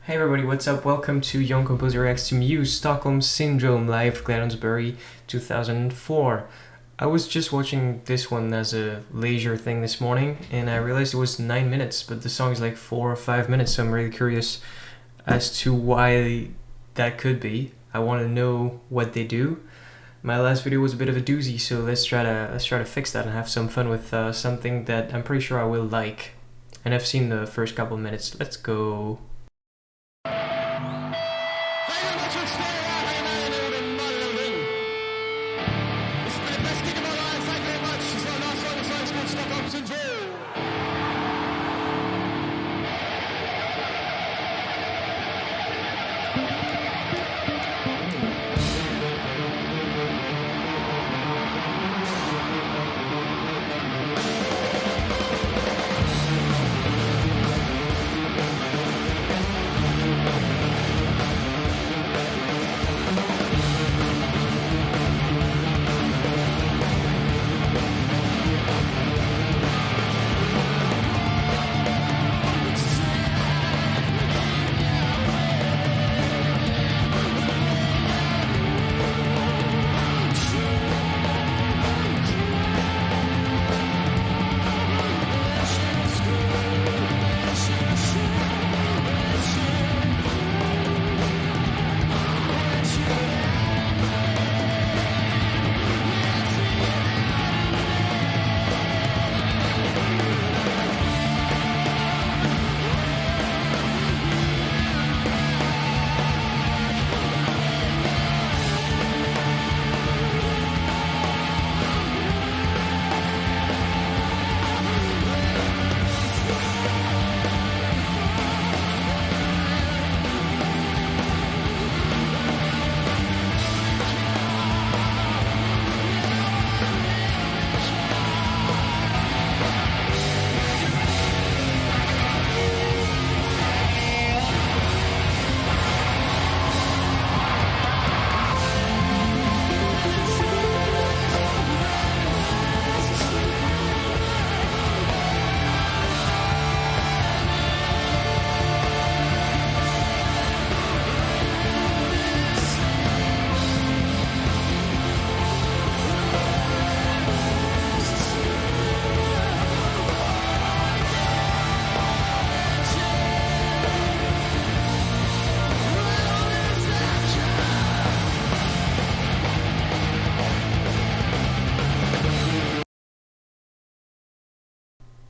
Hey everybody, what's up? Welcome to Young Composer Reacts to Muse Stockholm Syndrome live Glastonbury 2004. I was just watching this one as a leisure thing this morning and I realized it was 9 minutes, but the song is like 4 or 5 minutes, so I'm really curious as to why that could be. I want to know what they do. My last video was a bit of a doozy, so let's try to fix that and have some fun with something that I'm pretty sure I will like. And I've seen the first couple minutes. Let's go.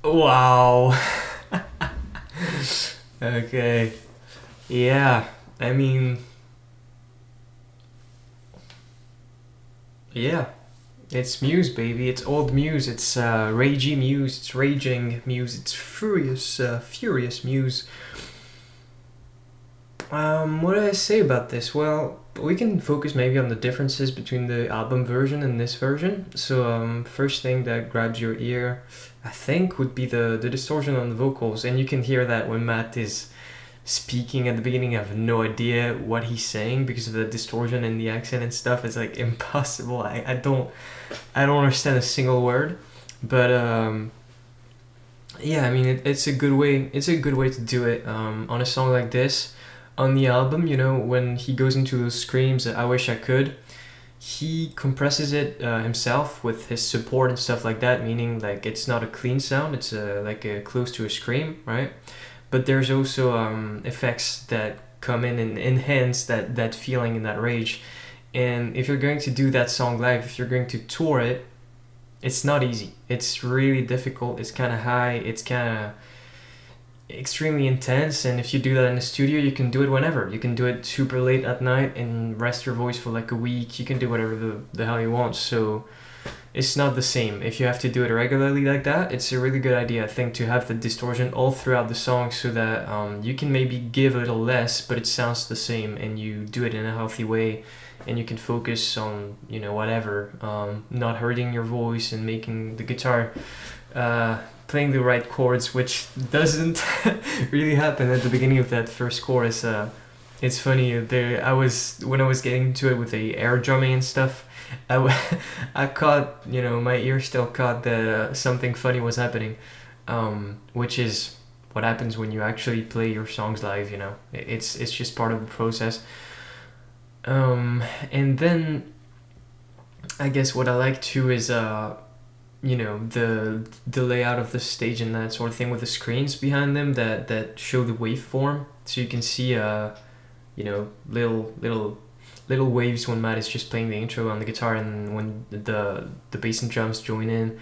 Wow. Okay. Yeah. I mean, yeah. It's Muse, baby. It's old Muse. It's ragey Muse. It's raging Muse. It's furious Muse. What do I say about this? Well, we can focus maybe on the differences between the album version and this version. So, first thing that grabs your ear, I think, would be the distortion on the vocals, and you can hear that when Matt is speaking at the beginning. I have no idea what he's saying because of the distortion and the accent and stuff. It's like impossible. I don't understand a single word, but yeah, I mean it's a good way. It's a good way to do it on a song like this. On the album, you know, when he goes into those screams, I wish I could. He compresses it himself with his support and stuff like that, meaning like it's not a clean sound. It's like a close to a scream, right? But there's also effects that come in and enhance that feeling and that rage. And if you're going to do that song live, if you're going to tour it, it's not easy. It's really difficult. It's kind of high. It's kind of extremely intense, and if you do that in the studio, you can do it whenever. You can do it super late at night and rest your voice for like a week. You can do whatever the hell you want. So it's not the same. If you have to do it regularly like that, it's a really good idea, I think, to have the distortion all throughout the song so that you can maybe give a little less, but it sounds the same, and you do it in a healthy way, and you can focus on, you know, whatever, not hurting your voice and making the guitar playing the right chords, which doesn't really happen at the beginning of that first chorus. It's funny, when I was getting to it with the air drumming and stuff, I caught, my ear still caught that something funny was happening, which is what happens when you actually play your songs live. You know, it's just part of the process. And then I guess what I like too is you know, the layout of the stage and that sort of thing with the screens behind them that show the waveform, so you can see you know, little waves when Matt is just playing the intro on the guitar, and when the bass and drums join in,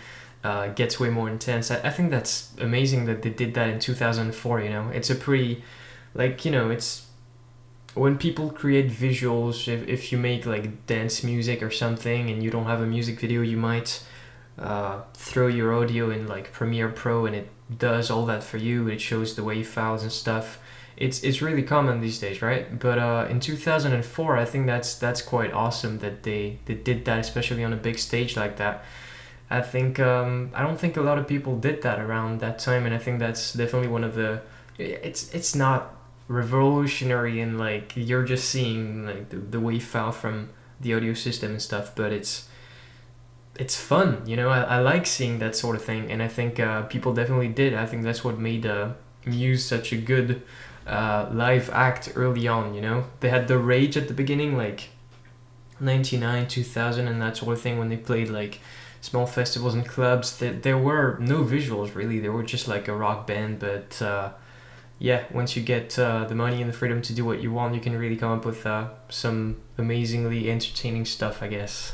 gets way more intense. I think that's amazing that they did that in 2004. You know, it's a pretty, like, you know, it's when people create visuals. If you make like dance music or something and you don't have a music video, you might throw your audio in like Premiere Pro and it does all that for you. It shows the wave files and stuff. It's really common these days, right? But in 2004, I think that's quite awesome that they did that, especially on a big stage like that. I think I don't think a lot of people did that around that time, and I think that's definitely one of the. It's not revolutionary and like you're just seeing like the wave file from the audio system and stuff, but it's fun, you know. I like seeing that sort of thing, and I think people definitely did. I think that's what made Muse such a good live act early on. You know, they had the rage at the beginning, like 99, 2000, and that sort of thing, when they played like small festivals and clubs. There were no visuals really. They were just like a rock band, but yeah, once you get the money and the freedom to do what you want, you can really come up with some amazingly entertaining stuff, I guess.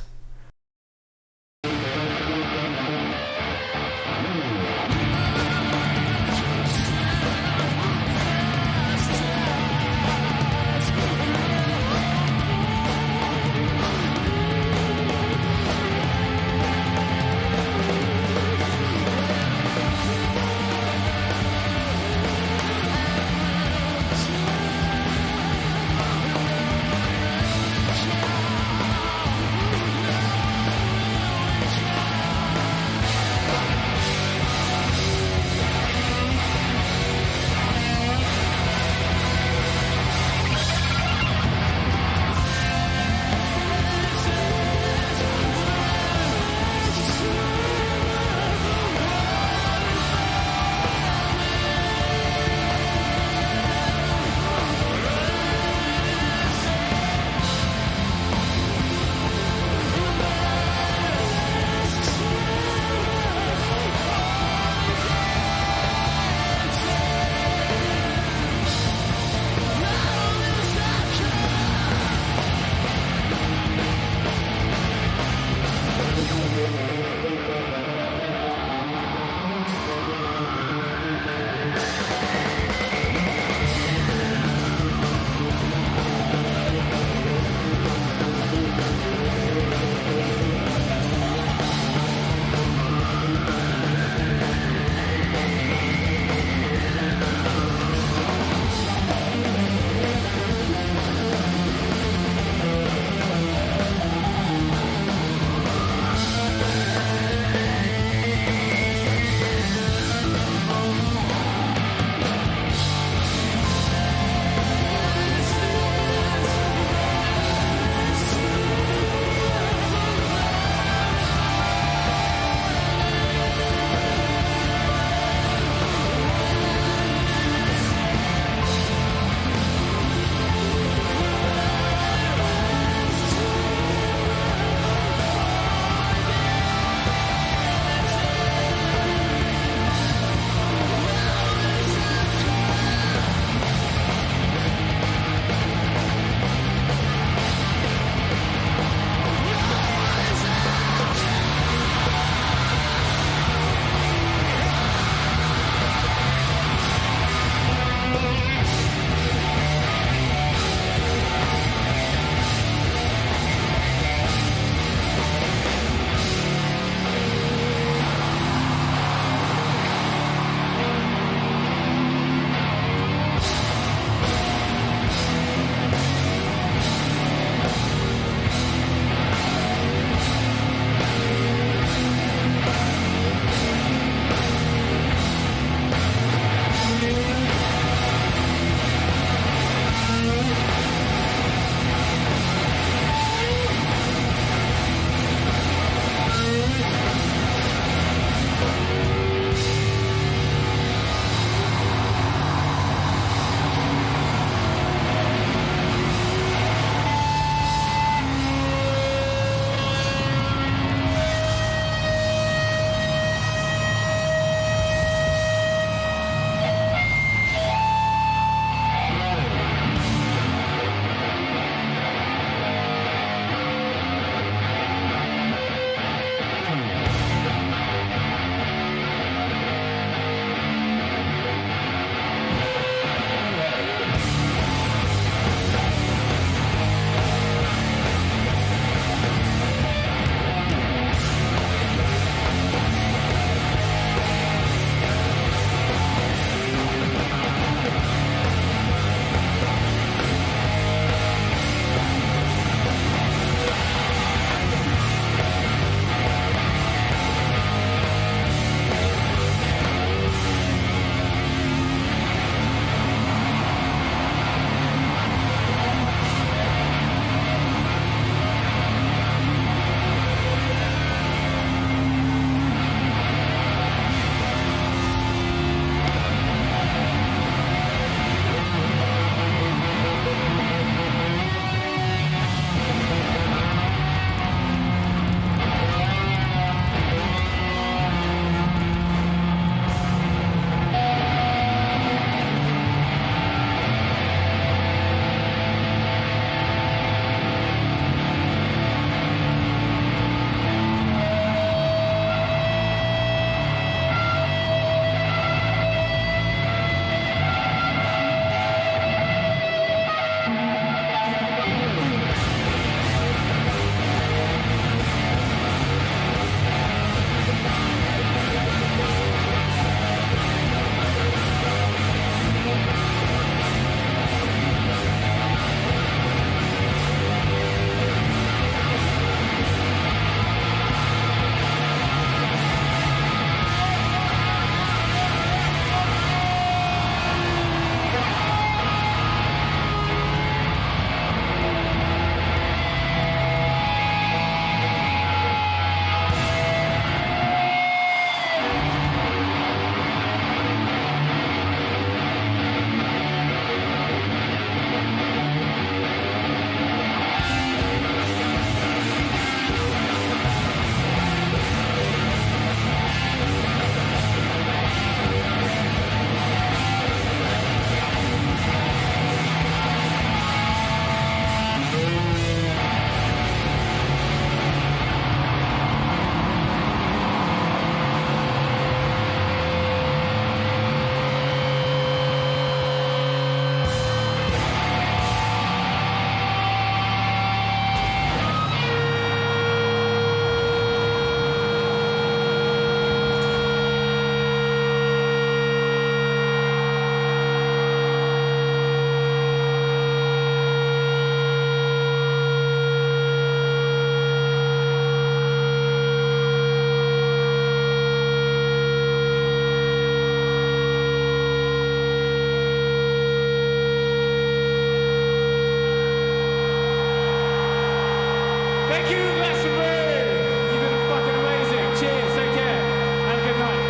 Thank you, Glastonbury. You've been fucking amazing. Cheers. Take care. Have a good night.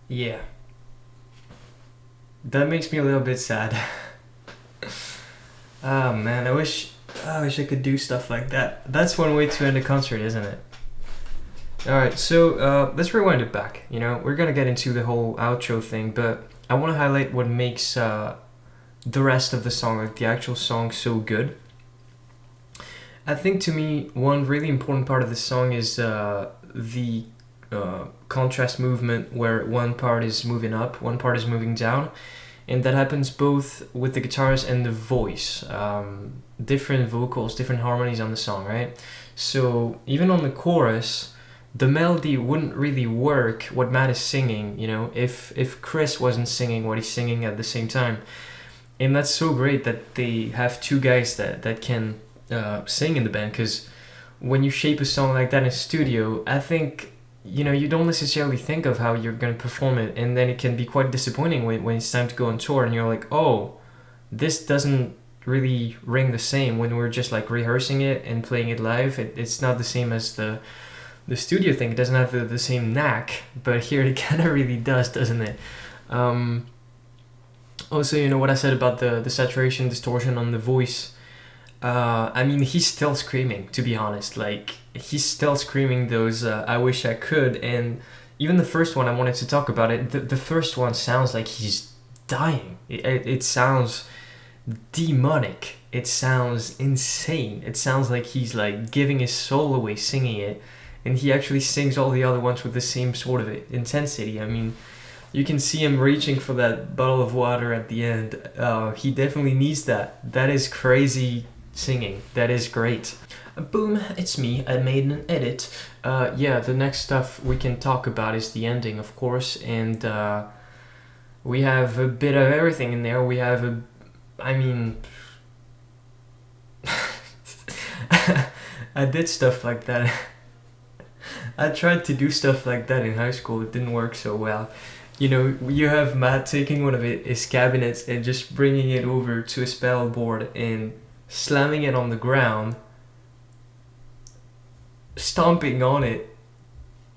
Yeah. That makes me a little bit sad. Oh man, I wish I could do stuff like that. That's one way to end a concert, isn't it? Alright, so let's rewind it back. You know, we're gonna get into the whole outro thing, but I want to highlight what makes the rest of the song, like the actual song, so good. I think to me, one really important part of the song is the contrast movement where one part is moving up, one part is moving down, and that happens both with the guitars and the voice. Different vocals, different harmonies on the song, right? So even on the chorus, the melody wouldn't really work what Matt is singing, you know, if Chris wasn't singing what he's singing at the same time. And that's so great that they have two guys that can sing in the band, because when you shape a song like that in studio, I think, you know, you don't necessarily think of how you're going to perform it, and then it can be quite disappointing when it's time to go on tour and you're like, oh, this doesn't really ring the same when we're just like rehearsing it and playing it live. It's not the same as the studio thing. It doesn't have the same knack, but here it kind of really does, doesn't it? Also, you know what I said about the saturation distortion on the voice. I mean, he's still screaming, to be honest. Like, he's still screaming those I wish I could. And even the first one, I wanted to talk about it. The first one sounds like he's dying. It sounds demonic. It sounds insane. It sounds like he's like giving his soul away singing it. And he actually sings all the other ones with the same sort of intensity. I mean, you can see him reaching for that bottle of water at the end. He definitely needs that. That is crazy singing. That is great. Boom, it's me. I made an edit. Yeah, the next stuff we can talk about is the ending, of course. And we have a bit of everything in there. We have I mean... I did stuff like that. I tried to do stuff like that in high school. It didn't work so well. You know, you have Matt taking one of his cabinets and just bringing it over to his pedal board and slamming it on the ground, stomping on it,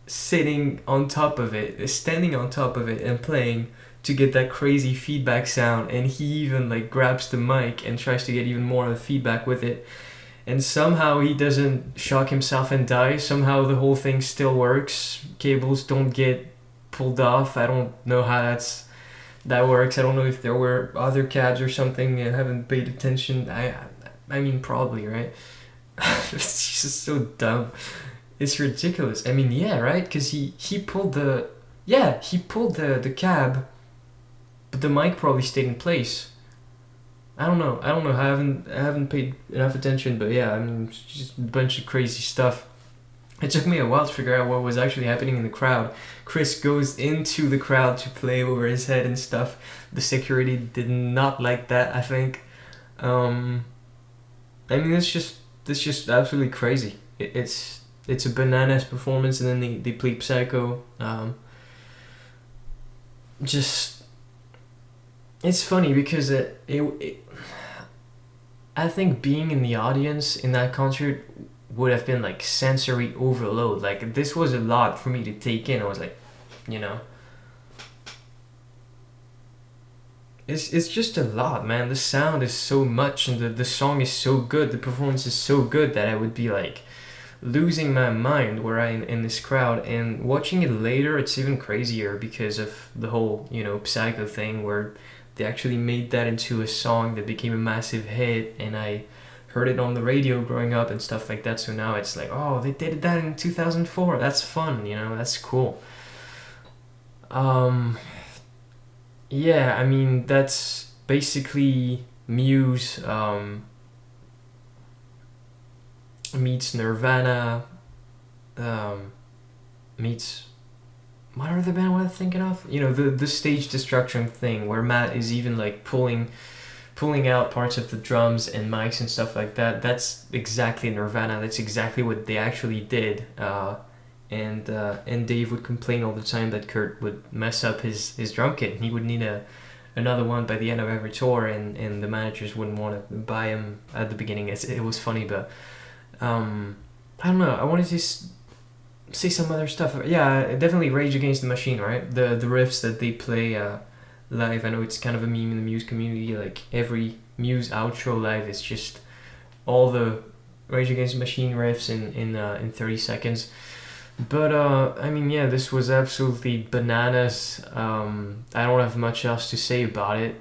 sitting on top of it, standing on top of it, and playing to get that crazy feedback sound. And he even like grabs the mic and tries to get even more of the feedback with it. And somehow he doesn't shock himself and die. Somehow the whole thing still works. Cables don't get pulled off. I don't know how that works. I don't know if there were other cabs or something. I haven't paid attention. I mean, probably, right? It's just so dumb. It's ridiculous. I mean, yeah, right? Because he pulled the cab, but the mic probably stayed in place. I don't know. I haven't paid enough attention, but yeah, I mean, it's just a bunch of crazy stuff. It took me a while to figure out what was actually happening in the crowd. Chris goes into the crowd to play over his head and stuff. The security did not like that, I think. I mean, it's just absolutely crazy. It's a bananas performance, and then they play Psycho. It's funny because I think being in the audience in that concert would have been like sensory overload. Like, this was a lot for me to take in. I was like, you know, it's just a lot, man. The sound is so much, and the song is so good, the performance is so good that I would be like losing my mind were I in this crowd. And watching it later, it's even crazier because of the whole, you know, Psycho thing, where they actually made that into a song that became a massive hit, and I heard it on the radio growing up and stuff like that. So now it's like, oh, they did that in 2004. That's fun, you know, that's cool. Yeah, I mean, that's basically Muse meets Nirvana, meets what other band was I thinking of? You know, the stage destruction thing where Matt is even like pulling out parts of the drums and mics and stuff like that. That's exactly Nirvana. That's exactly what they actually did. And Dave would complain all the time that Kurt would mess up his drum kit. He would need another one by the end of every tour, and the managers wouldn't want to buy him at the beginning. It was funny, but I don't know. I wanted to say some other stuff. Yeah, definitely Rage Against the Machine, right? The riffs that they play live. I know it's kind of a meme in the Muse community. Like every Muse outro live is just all the Rage Against the Machine riffs in 30 seconds. But I mean, yeah, this was absolutely bananas. I don't have much else to say about it.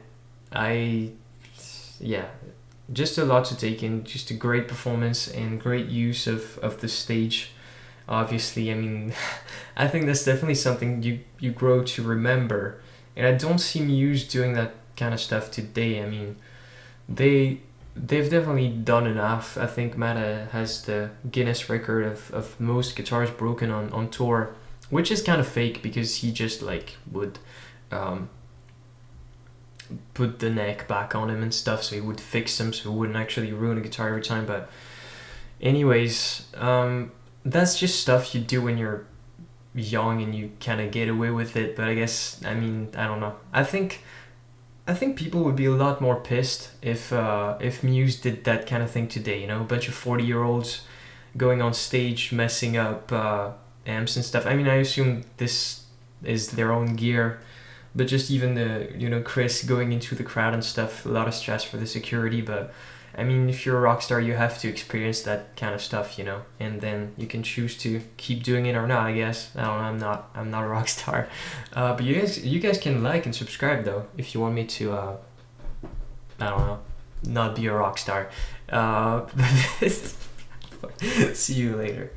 Yeah, just a lot to take in. Just a great performance and great use of the stage. Obviously, I mean, I think that's definitely something you grow to remember. And I don't see Muse doing that kind of stuff today. I mean, they've definitely done enough. I think Matt has the Guinness record of most guitars broken on tour, which is kind of fake because he just like would put the neck back on him and stuff, so he would fix them so he wouldn't actually ruin a guitar every time. But anyways, that's just stuff you do when you're young and you kind of get away with it. But I guess, I mean, I don't know. I think people would be a lot more pissed if Muse did that kind of thing today. You know, a bunch of 40-year-olds going on stage messing up amps and stuff. I mean, I assume this is their own gear, but just even Chris going into the crowd and stuff, a lot of stress for the security. But I mean, if you're a rock star, you have to experience that kind of stuff, you know, and then you can choose to keep doing it or not. I guess I don't know. I'm not a rock star, but you guys can like and subscribe though if you want me to. I don't know, not be a rock star. See you later.